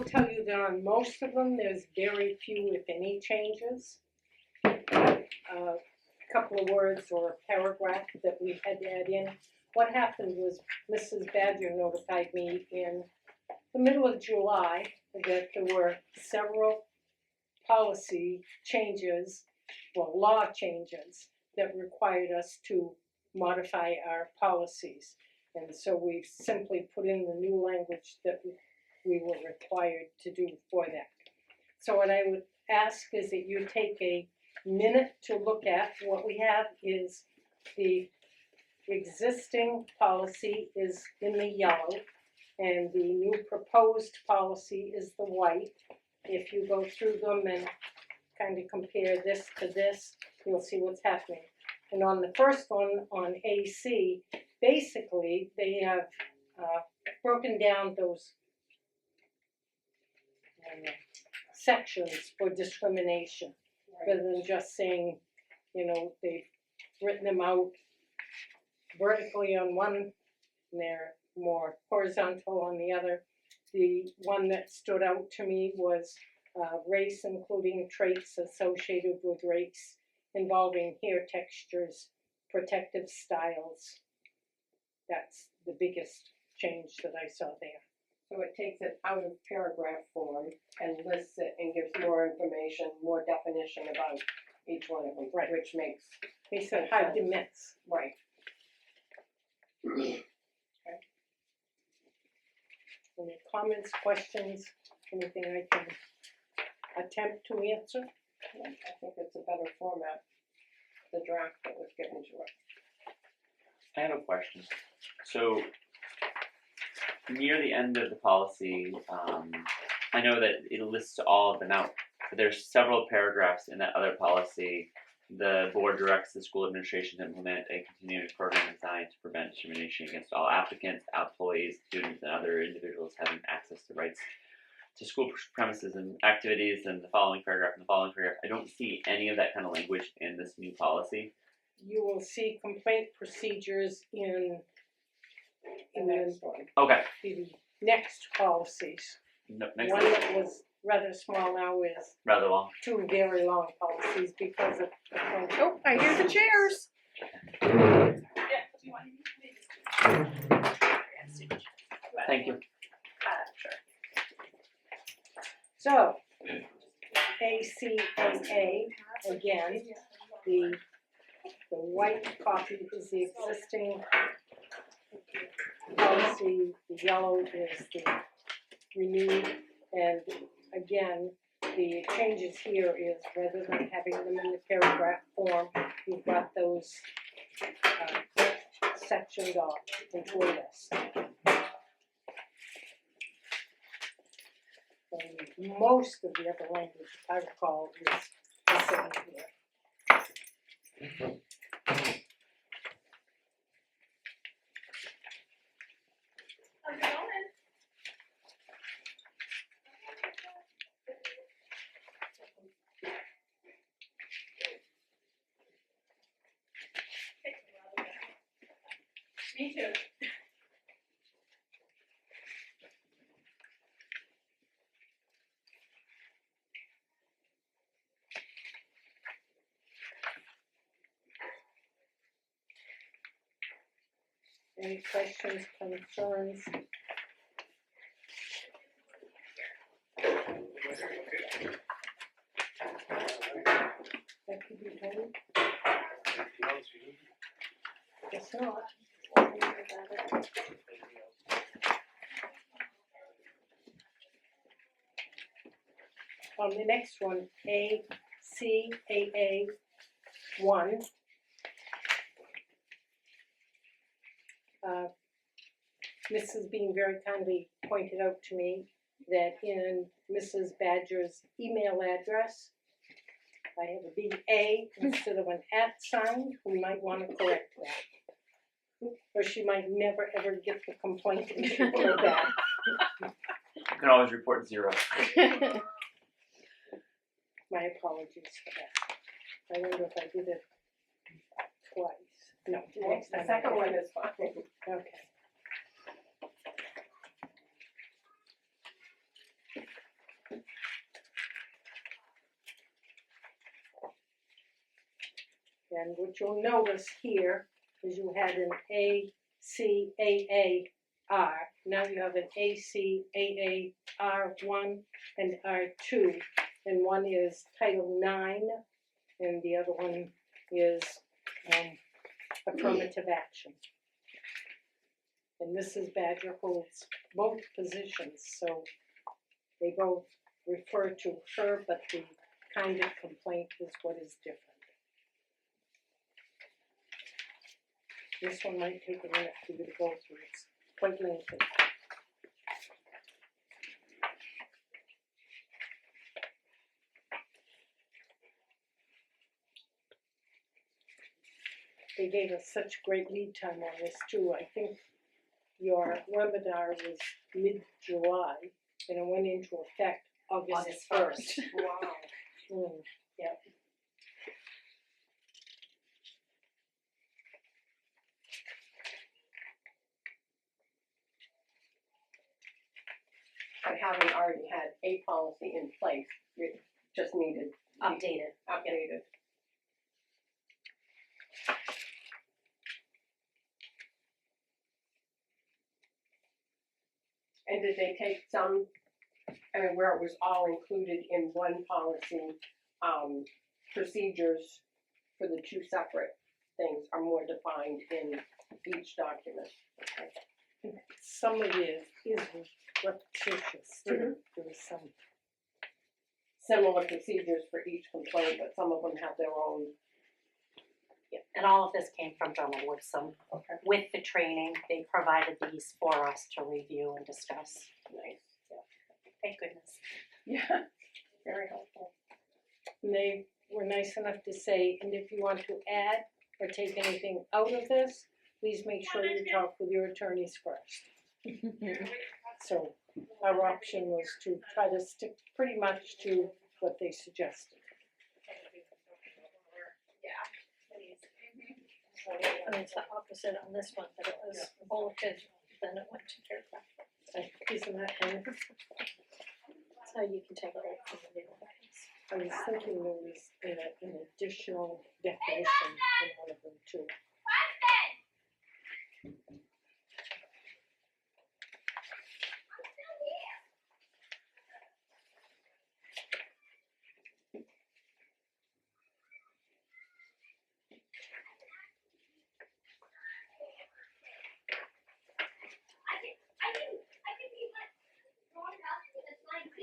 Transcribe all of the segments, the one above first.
tell you that on most of them, there's very few, if any, changes. A couple of words or a paragraph that we had to add in. What happened was Mrs. Badger notified me in the middle of July that there were several policy changes, well, law changes that required us to modify our policies. And so we've simply put in the new language that we were required to do for that. So what I would ask is that you take a minute to look at. What we have is the existing policy is in the yellow, and the new proposed policy is the white. If you go through them and kind of compare this to this, you'll see what's happening. And on the first one, on AC, basically they have broken down those sections for discrimination, rather than just saying, you know, they've written them out vertically on one and they're more horizontal on the other. The one that stood out to me was race, including traits associated with race, involving hair textures, protective styles. That's the biggest change that I saw there. So it takes it out of paragraph form and lists it and gives more information, more definition about each one of them, Right. Which makes They said hard to miss. right. Any comments, questions, anything I can attempt to answer? I think it's a better format, the draft that was given to us. I have a question. So, near the end of the policy, I know that it lists all of them out, but there's several paragraphs in that other policy. The board directs the school administration to implement a continuing program designed to prevent discrimination against all applicants, employees, students, and other individuals having access to rights to school premises and activities, and the following paragraph and the following paragraph. I don't see any of that kind of language in this new policy. You will see complaint procedures in The next one. Okay. the next policies. No, next One one. that was rather small now is Rather long. two very long policies because of the Oh, I hear the chairs. Thank you. Sure. So, ACAA, again, the white copy is the existing policy, the yellow is the renewed, and again, the changes here is rather than having them in the paragraph form, you've got those sectioned off into a list. And most of the other language I recall is the same here. Me too. Any questions, concerns? That could be done. Guess not. On the next one, ACAA 1. Mrs. Bean very kindly pointed out to me that in Mrs. Badger's email address, I have a big A instead of an @ sign. We might want to correct that. Or she might never ever get the complaint and she'll feel bad. You can always report 0. My apologies for that. I wonder if I did it twice. No, next The time. second one is fine. Okay. And what you'll notice here is you had an ACAAR. Now you have an ACAAR1 and R2. And one is Title IX and the other one is affirmative action. And Mrs. Badger holds both positions, so they both refer to her, but the kind of complaint is what is different. This one might take a minute for you to go through, it's quite lengthy. They gave us such great lead time on this too. I think your webinar was mid-July and it went into effect August 1st. Wow. Yeah. But having already had a policy in place, it just needed to be Updated. updated. And did they take some, I mean, where it was all included in one policy, procedures for the two separate things are more defined in each document? Okay. Some of it is repetitious too. Mhm. There was some, Similar procedures for each complaint, but some of them have their own. Yeah, and all of this came from Drummond Woodson. Okay. With the training, they provided these for us to review and discuss. Nice. Thank goodness. Yeah, very helpful. and they were nice enough to say, and if you want to add or take anything out of this, please make sure you talk with your attorneys first. So our option was to try to stick pretty much to what they suggested. I mean, it's the opposite on this one, but it was bulleted, then it went to paragraph. Isn't that wonderful? So you can take it all from the new ones. I was thinking there was an additional definition in one of them too.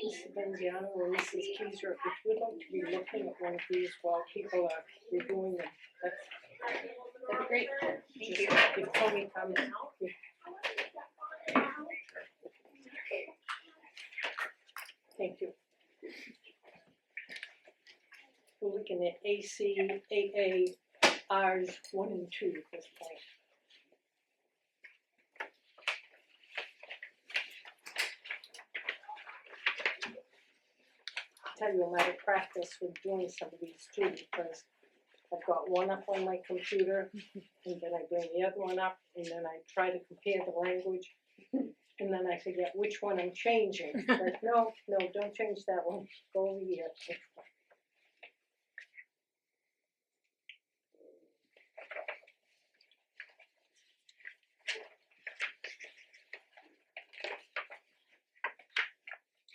Mrs. Benziano or Mrs. Keiser, if you'd like to be looking at one of these while people are reviewing them, that'd be great. Just if Tony comes. Thank you. We're looking at ACAARs 1 and 2 at this point. Tell you a matter of practice with doing some of these too, because I've got one up on my computer and then I bring the other one up and then I try to compare the language and then I forget which one I'm changing. Like, no, don't change that one, go over here.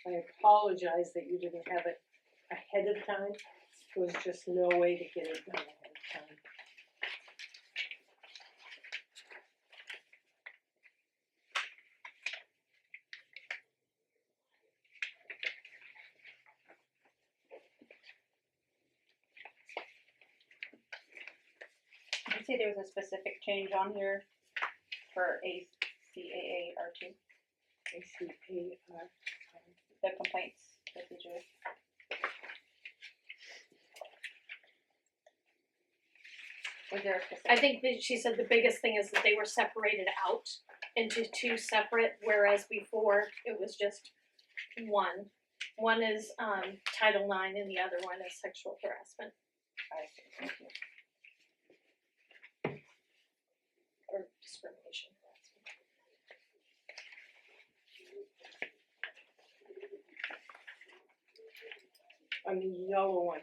I apologize that you didn't have it ahead of time. There was just no way to get it done ahead of time. Did you say there was a specific change on here for ACAA R2, ACAR. the complaints procedure? Was there a specific? I think that she said the biggest thing is that they were separated out into two separate, whereas before it was just one. One is Title IX and the other one is sexual harassment I see, thank you. or discrimination harassment. On the yellow one,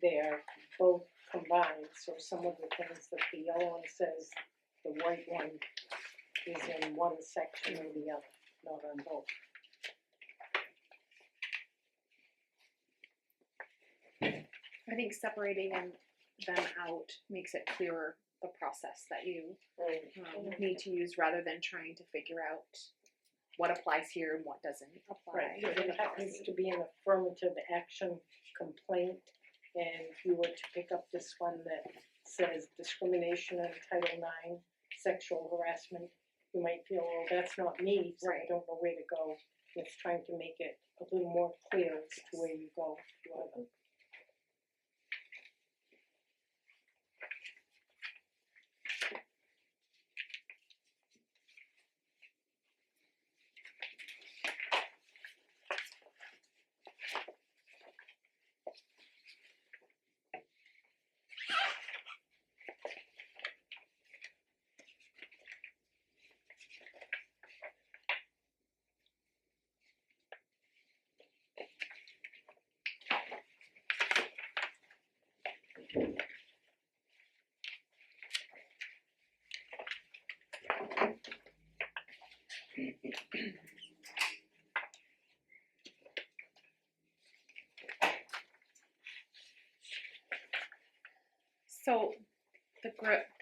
they're both combined, so some of the things that the yellow one says, the white one is in one section or the other, not on both. I think separating them out makes it clearer the process that you need to use rather than trying to figure out what applies here and what doesn't apply. Right, if it happens to be an affirmative action complaint, and you were to pick up this one that says discrimination in Title IX, sexual harassment, you might feel, well, that's not me, so I Right. don't know where to go. It's trying to make it a little more clear as to where you go, whatever. So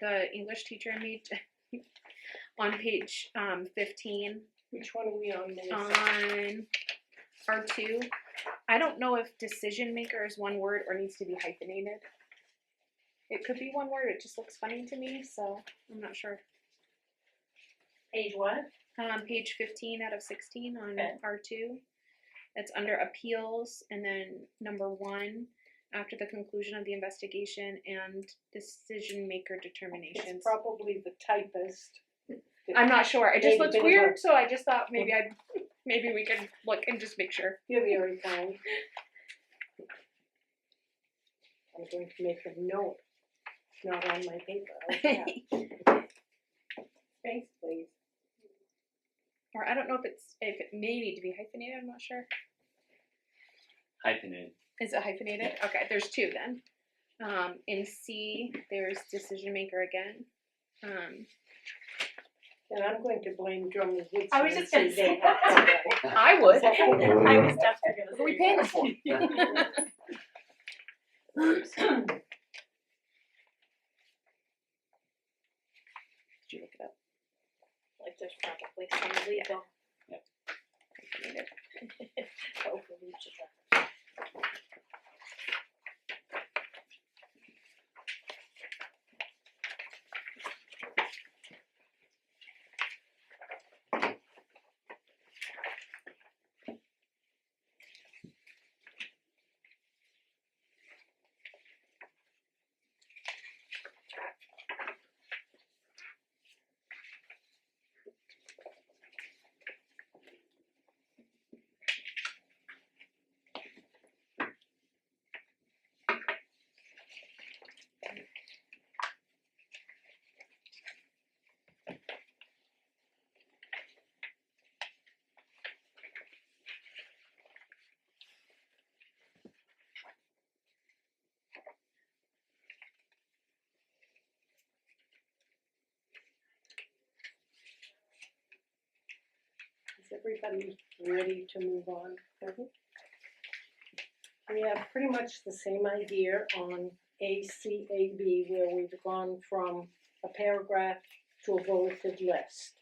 the English teacher made on page 15 Which one are we on, Melissa? on R2. I don't know if decision maker is one word or needs to be hyphenated. It could be one word, it just looks funny to me, so I'm not sure. Page what? Page 15 out of 16 on Okay. R2. It's under appeals and then number 1 after the conclusion of the investigation and decision maker determinations. It's probably the typist. I'm not sure. It just Made a looks bit of weird, so I just thought maybe we could look and just make sure. You're very kind. I'm going to make a note, not on my paper, okay. Thanks, please. Or I don't know if it may need to be hyphenated. I'm not sure. Hyphenated. Is it hyphenated? Okay, there's 2 then. In C, there's decision maker again. And I'm going to blame Drummond Woodson. I was just gonna and say they have that. to write. I would. I was definitely gonna say. What are we paying them for? Did you look it up? Like there's probably some legal. Hyphenated. Overreach. Is everybody ready to move on? We have pretty much the same idea on ACAB, where we've gone from a paragraph to a bulleted list.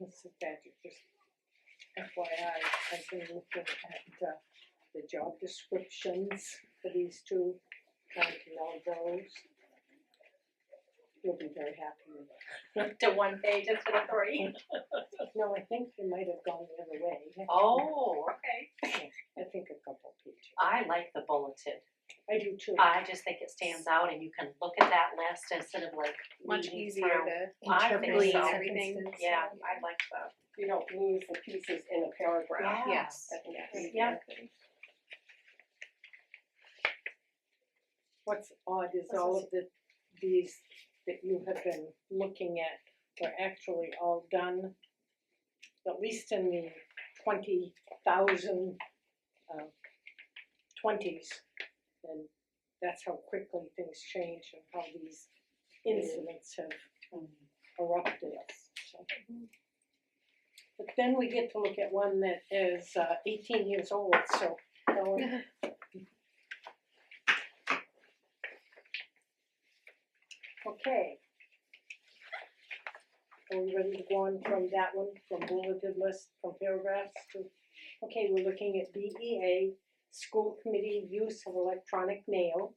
This is bad, just FYI, I've been looking at the job descriptions for these 2, trying to know those. You'll be very happy with it. To 1 page instead of 3. No, I think you might have gone the other way. Oh, okay. I think a couple pages. I like the bulleted. I do too. I just think it stands out and you can look at that list instead of like Much reading easier through. to I think interpret so. everything. Yeah, I like that. You don't lose the pieces in a paragraph. Yes. I think that's Yeah. What's odd is all of these that you have been looking at were actually all done, at least in the 20,000 20s, and that's how quickly things change and how these incidents have erupted. So. But then we get to look at one that is 18 years old, so Ellen, okay. Are we ready to go on from that one, from bulleted list, from paragraphs to, okay, we're looking at BEA, school committee use of electronic mail.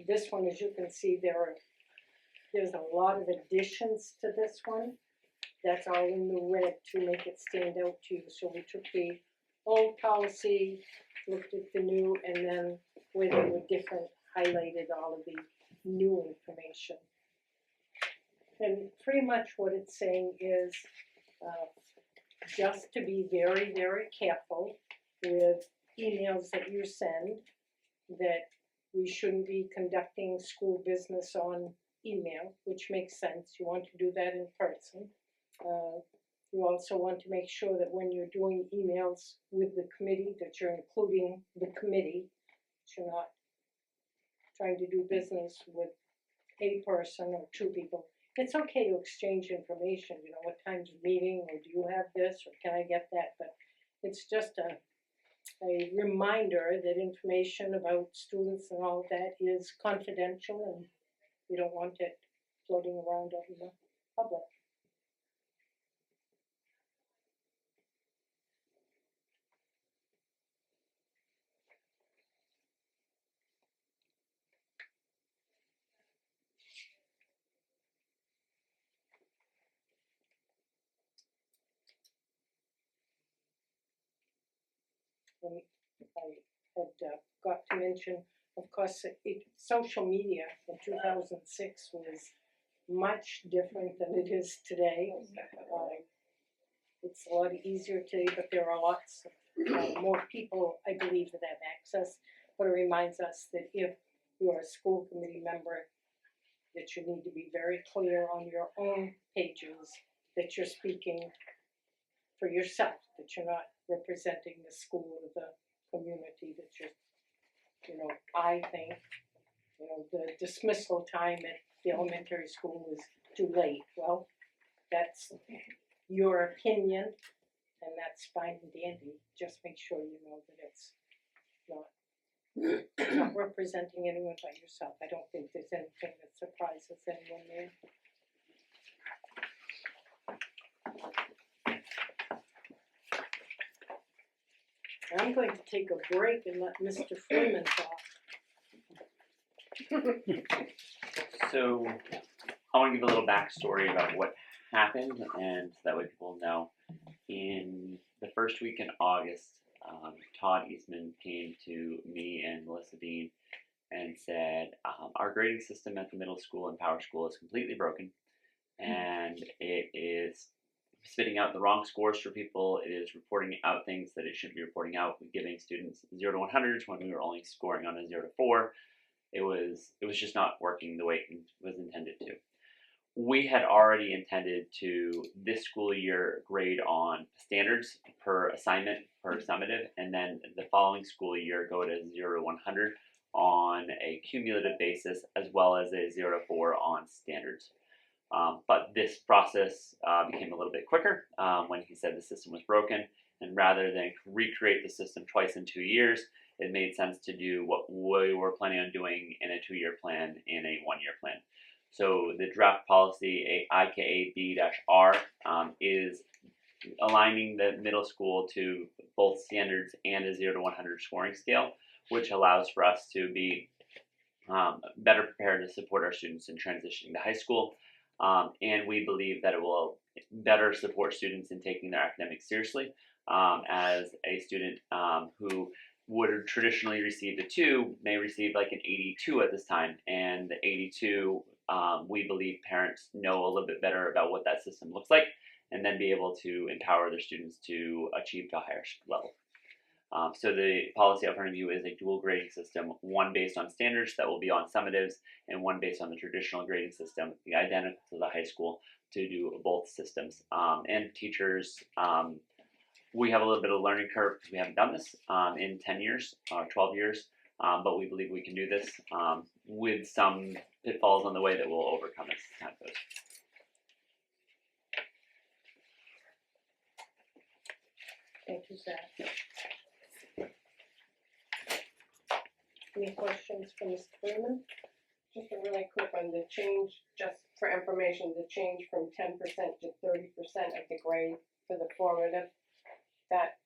This one, as you can see, there's a lot of additions to this one. That's all in the red to make it stand out to you. So we took the old policy, looked at the new, and then where they were different, highlighted all of the new information. And pretty much what it's saying is just to be very, very careful with emails that you send, that we shouldn't be conducting school business on email, which makes sense. You want to do that in person. You also want to make sure that when you're doing emails with the committee, that you're including the committee, that you're not trying to do business with a person or two people. It's okay to exchange information, you know, what time's the meeting, or do you have this, or can I get that, but it's just a reminder that information about students and all that is confidential, and you don't want it floating around out in the public. And I had got to mention, of course, social media in 2006 was much different than it is today. It's a lot easier today, but there are lots more people, I believe, that have access. But it reminds us that if you're a school committee member, that you need to be very clear on your own pages that you're speaking for yourself, that you're not representing the school or the community, that you're, you know, I think, you know, the dismissal time at the elementary school was too late. Well, that's your opinion, and that's fine and dandy. Just make sure you know that it's not representing anyone but yourself. I don't think there's anything that surprises anyone there. I'm going to take a break and let Mr. Freeman talk. So I want to give a little backstory about what happened, and that way people know. In the first week in August, Todd Eastman came to me and Melissa Dean and said, our grading system at the middle school and power school is completely broken, and it is spitting out the wrong scores for people. It is reporting out things that it shouldn't be reporting out, giving students 0 to 100s when we were only scoring on a 0 to 4. It was just not working the way it was intended to. We had already intended to this school year grade on standards per assignment, per summative, and then the following school year go to 0 to 100 on a cumulative basis, as well as a 0 to 4 on standards. But this process became a little bit quicker when he said the system was broken, and rather than recreate the system twice in 2 years, it made sense to do what we were planning on doing in a 2-year plan in a 1-year plan. So the draft policy, IKA-B-R, is aligning the middle school to both standards and a 0 to 100 scoring scale, which allows for us to be better prepared to support our students in transitioning to high school. And we believe that it will better support students in taking their academics seriously. As a student who would traditionally receive a 2 may receive like an 82 at this time, and the 82, we believe parents know a little bit better about what that system looks like, and then be able to empower their students to achieve to a higher level. So the policy out in front of you is a dual grading system, one based on standards that will be on summatives, and one based on the traditional grading system, identical to the high school, to do both systems. And teachers, we have a little bit of a learning curve because we haven't done this in 10 years or 12 years, but we believe we can do this with some pitfalls on the way that we'll overcome as time goes. Thank you, Zach. Any questions for Mr. Freeman? Just a really quick one, the change, just for information, the change from 10% to 30% of the grade for the formative, that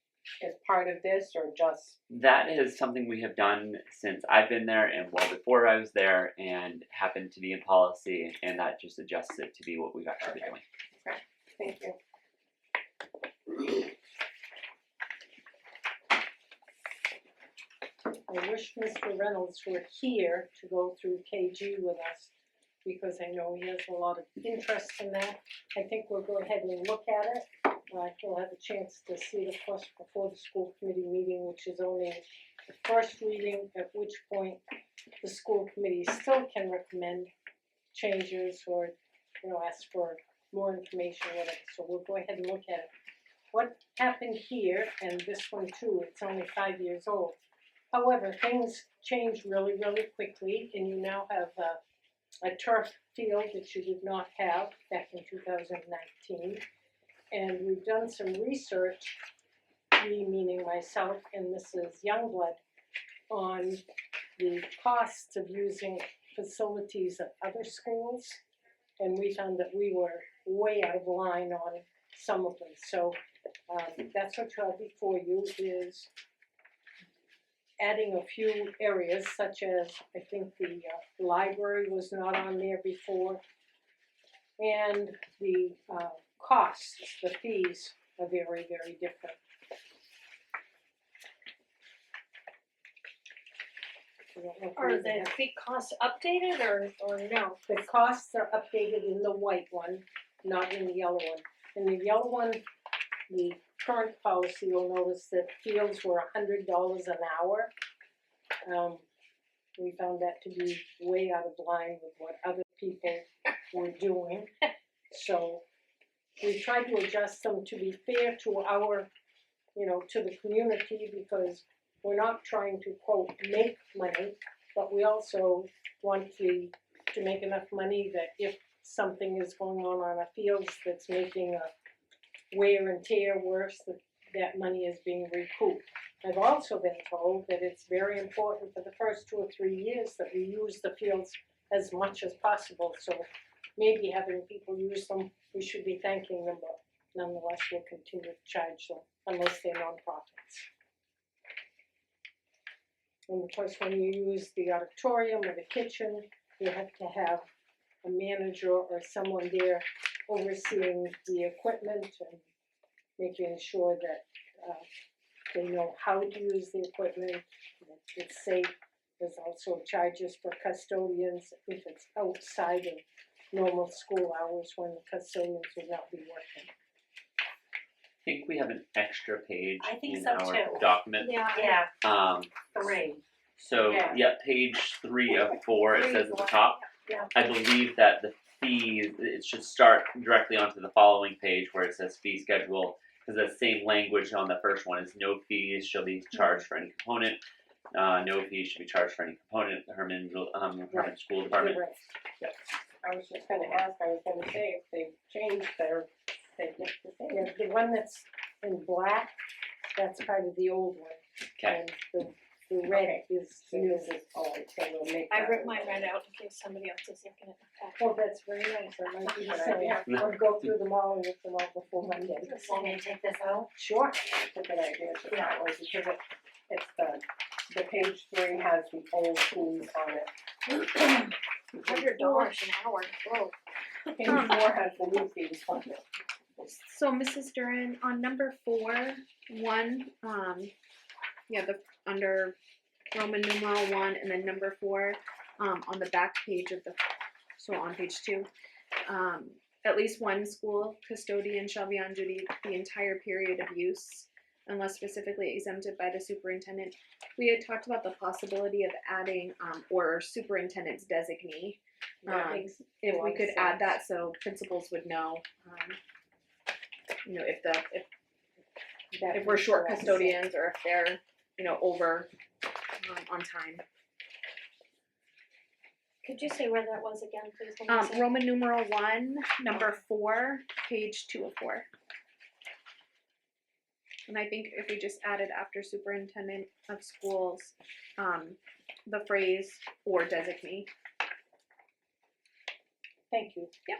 is part of this or just? That is something we have done since I've been there and well before I was there, and happened to be in policy, and that just adjusts it to be what we've actually been doing. Thank you. I wish Mr. Reynolds were here to go through KG with us, because I know he has a lot of interest in that. I think we'll go ahead and look at it. We'll have a chance to see it, of course, before the school committee meeting, which is only the first reading, at which point the school committee still can recommend changes or, ask for more information or whatever. So we'll go ahead and look at it. What happened here, and this one too, it's only 5 years old. However, things change really, really quickly, and you now have a turf field that you did not have back in 2019. And we've done some research, me meaning myself and Mrs. Youngblood, on the costs of using facilities at other schools. And we found that we were way out of line on some of them. So that's what you have before you is adding a few areas, such as I think the library was not on there before, and the costs, the fees are very, very different. I don't know if Are we the have- fee costs updated or no? The costs are updated in the white one, not in the yellow one. In the yellow one, the current policy, you'll notice that fields were $100 an hour. We found that to be way out of line with what other people were doing. So we tried to adjust them to be fair to our, to the community, because we're not trying to, quote, make money, but we also want to make enough money that if something is going on our fields that's making a wear and tear worse, that money is being recouped. I've also been told that it's very important for the first 2 or 3 years that we use the fields as much as possible. So maybe having people use them, we should be thanking them, but nonetheless we'll continue to charge them unless they're nonprofits. And of course, when you use the auditorium or the kitchen, you have to have a manager or someone there overseeing the equipment and making sure that they know how to use the equipment, that it's safe. There's also charges for custodians if it's outside of normal school hours when the custodians would not be working. I think we have an extra page I think in so, our too. document. Yeah. Yeah, 3. So Yeah. page 3 of 4, it says at the top. Yeah. I believe that the fees, it should start directly onto the following page where it says fee schedule, because that same language on the first one is no fees shall be charged for any component. No fees should be charged for any component. Hermon School Department. You're right. I was just gonna ask, I was gonna say, if they've changed they get the same. Yeah, the one that's in black, that's part of the old one. Okay. And the red is So new. this is, so we'll make I that. wrote mine right out in case somebody else is looking at the packet. Oh, that's very nice, that might be the Good same. idea. I'll go through them all and look them out before Monday. Want me to take this out? Sure. It's a good idea to that way, because it's the page 3 has the old fees on it. $100 an hour, whoa. Page 4 has the new fees on it. So Mrs. Duran, on number 4, 1, the under Roman numeral 1 and then number 4, on the back page of so on page 2, at least one school custodian shall be on duty the entire period of use, unless specifically exempted by the superintendent. We had talked about the possibility of adding, or superintendent's designee. That makes If a lot we of could add sense. that so principals would know, if That we're makes a short lot of sense. custodians or if they're, over on time. Could you say where that was again, please? Melissa? Roman numeral 1, number 4, page 2 of 4. And I think if we just added after superintendent of schools, the phrase or designee. Thank you. Yep.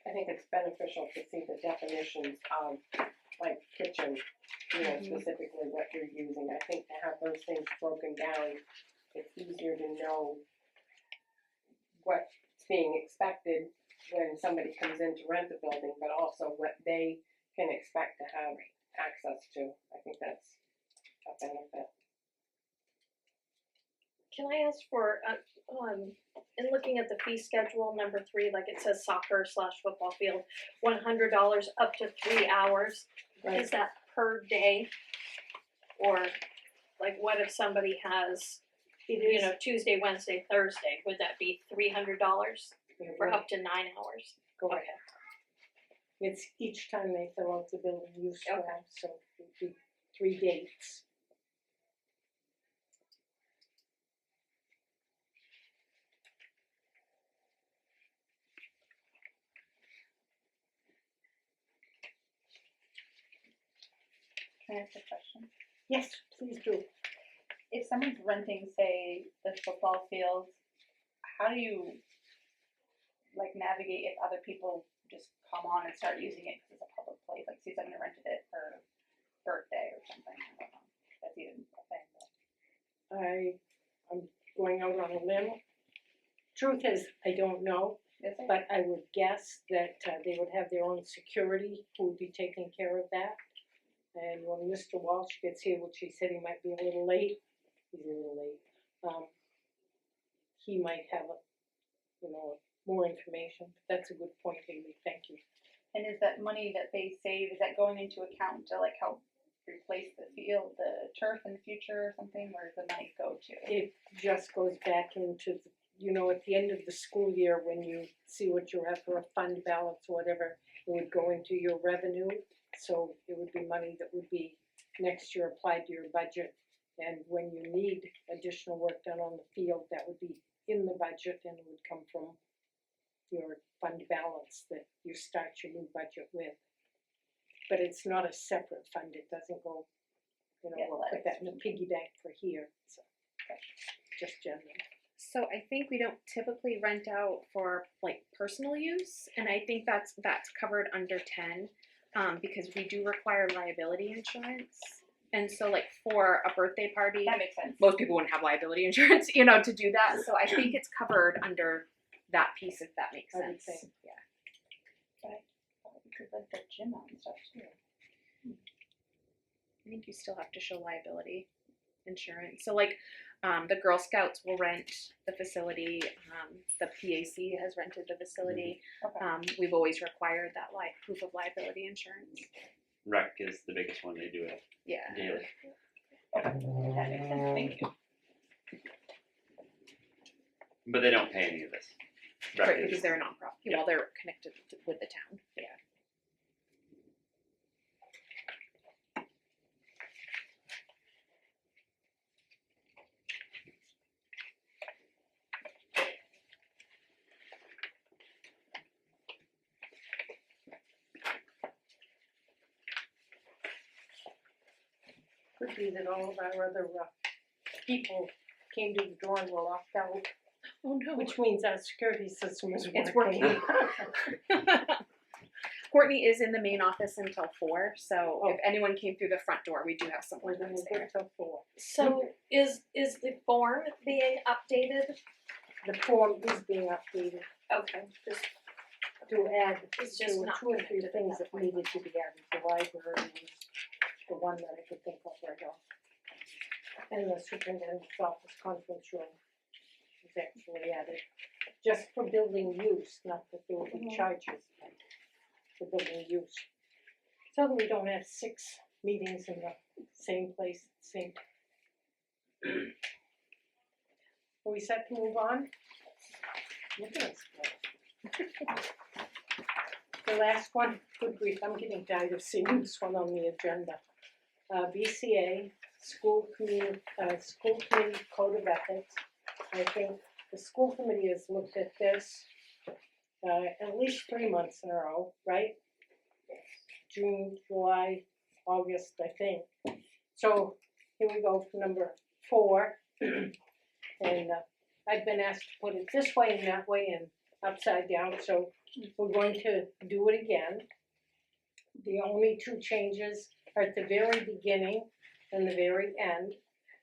I think it's beneficial to see the definitions of, like, kitchen, specifically what you're using. I think to have those things broken down, it's easier to know what's being expected when somebody comes in to rent the building, but also what they can expect to have access to. I think that's a benefit. Can I ask for, in looking at the fee schedule, number 3, like it says soccer/football field, $100 up to 3 hours. Right. Is that per day? Or like what if somebody has, Tuesday, Wednesday, Thursday, would that be $300 for up to 9 hours? Go ahead. It's each time they fill out the building use form, so it would be 3 dates. Can I ask a question? Yes, please do. If someone's renting, say, the football field, how do you navigate if other people just come on and start using it because it's a public place? Like, say someone rented it for birthday or something. I don't know. That's even a thing. I'm going out on a limb. Truth is, I don't know, but I would guess that they would have their own security who would be taking care of that. And when Mr. Walsh gets here, which he said he might be a little late, he's a little late, he might have more information. But that's a good point, Haley. Thank you. And is that money that they save, is that going into account to help replace the field, the turf in the future or something? Where does the money go to? It just goes back into at the end of the school year when you see what you have for a fund balance or whatever, it would go into your revenue. So it would be money that would be next year applied to your budget. And when you need additional work done on the field, that would be in the budget and it would come from your fund balance that you start your new budget with. But it's not a separate fund. It doesn't go, we'll put that in the piggy bank for here. So just general. So I think we don't typically rent out for personal use, and I think that's covered under 10. Because we do require liability insurance. And so for a birthday party, That makes sense. most people wouldn't have liability insurance, to do that. So I think it's covered under that piece, if that makes I would sense. think. Yeah. We could let the gym on stuff too. I think you still have to show liability insurance. So the Girl Scouts will rent the facility, the PAC has rented the facility. Okay. We've always required that proof of liability insurance. Rec is the biggest one. They do it Yeah. daily. That makes sense. Thank you. But they don't pay any of this. Rec Right, is- because they're a nonprofit. Yeah. Well, they're connected with the town. Yeah. could be that all of our other people came to the door and were locked out, Oh no. which means our security system is working. It's working. Courtney is in the main office until 4, so if anyone came through the front door, we do have someone We're gonna that's go there. till 4. So is the form being updated? The form is being updated Okay, just to add, It's just there were not 2 or 3 connected at things that that point. needed to be added. The library was the one that I could think of right off. And the superintendent's office conference room was actually added, just for building use, not that there would be charges for building use. So that we don't have 6 meetings in the same place at the same time. Are we set to move on? Look at us go. The last one, good grief, I'm getting tired of seeing this one on the agenda. BCA, school committee code of ethics. I think the school committee has looked at this at least 3 months in a row, right? June, July, August, I think. So here we go for number 4. And I've been asked to put it this way and that way and upside down, so we're going to do it again. The only 2 changes are at the very beginning and the very end.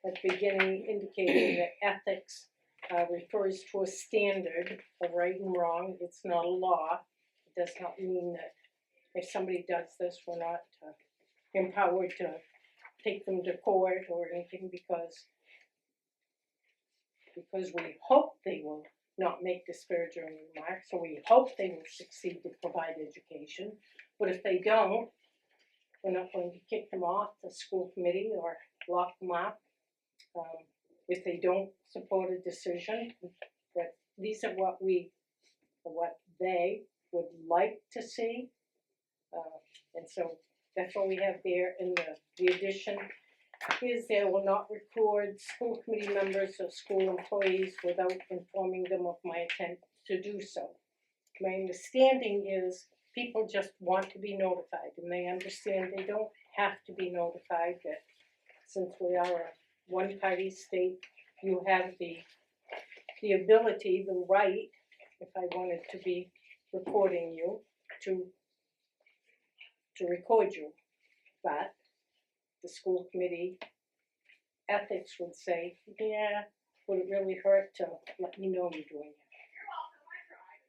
At the beginning indicating that ethics refers to a standard of right and wrong. It's not a law. It does not mean that if somebody does this, we're not empowered to take them to court or anything because we hope they will not make disparaging remarks, or we hope they will succeed to provide education. But if they don't, we're not going to kick them off the school committee or lock them up. If they don't support a decision, that these are what they would like to see. And so that's what we have there in the addition. Is there will not record school committee members or school employees without informing them of my intent to do so. My understanding is people just want to be notified, and they understand they don't have to be notified, that since we are a one-party state, you have the ability, the right, if I wanted to be recording you, to record you. But the school committee ethics would say, yeah, would it really hurt to let me know you're doing it?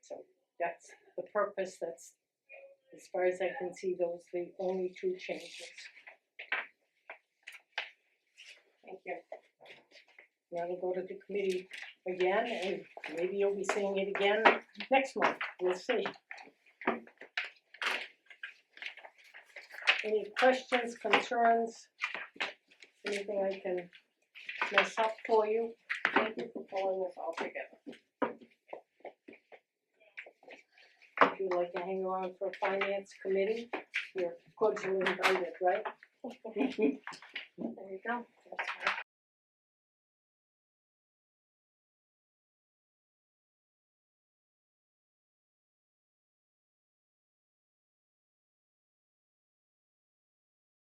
So that's the purpose. That's, as far as I can see, those are the only 2 changes. Thank you. Now we'll go to the committee again, and maybe you'll be seeing it again next month. We'll see. Any questions, concerns? Anything I can mess up for you? Thank you for pulling this all together. If you'd like to hang around for a finance committee, you're cordially invited, right? there you go.